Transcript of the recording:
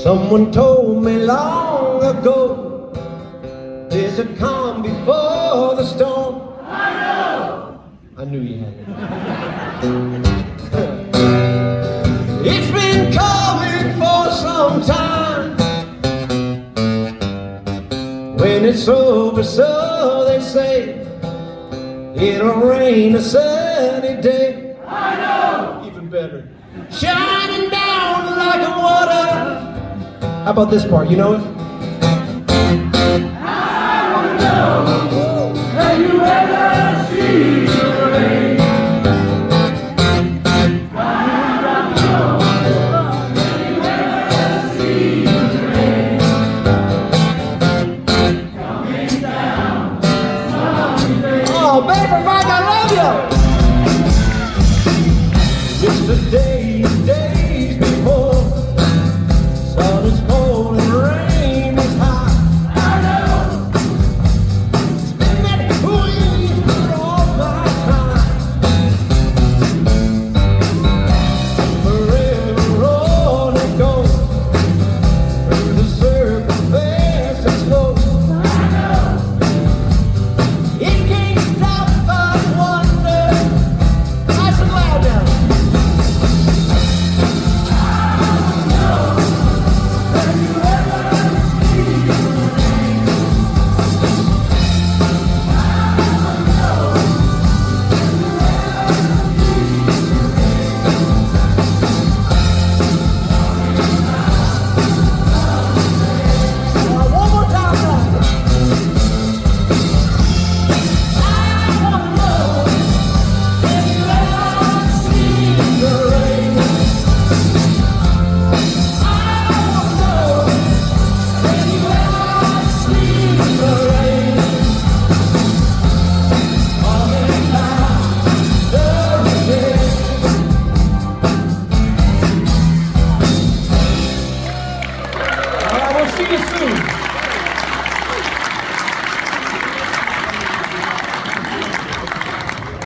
Someone told me long ago, there's a calm before the storm. I know! I knew you had it. It's been coming for some time. When it's over, so they say, it'll rain a sunny day. I know! Even better. Shining down like a water. How about this part, you know it? I wanna know, have you ever seen the rain? I wanna know, have you ever seen the rain? Coming down someday. Oh, baby, Mike, I love you! It's the days before. Sun is cold and rain is hot. I know. It's been that way for all my time. Forever on it goes, through the circle fast and slow. I know. It can't stop, I wonder. Nice and loud now. See you soon.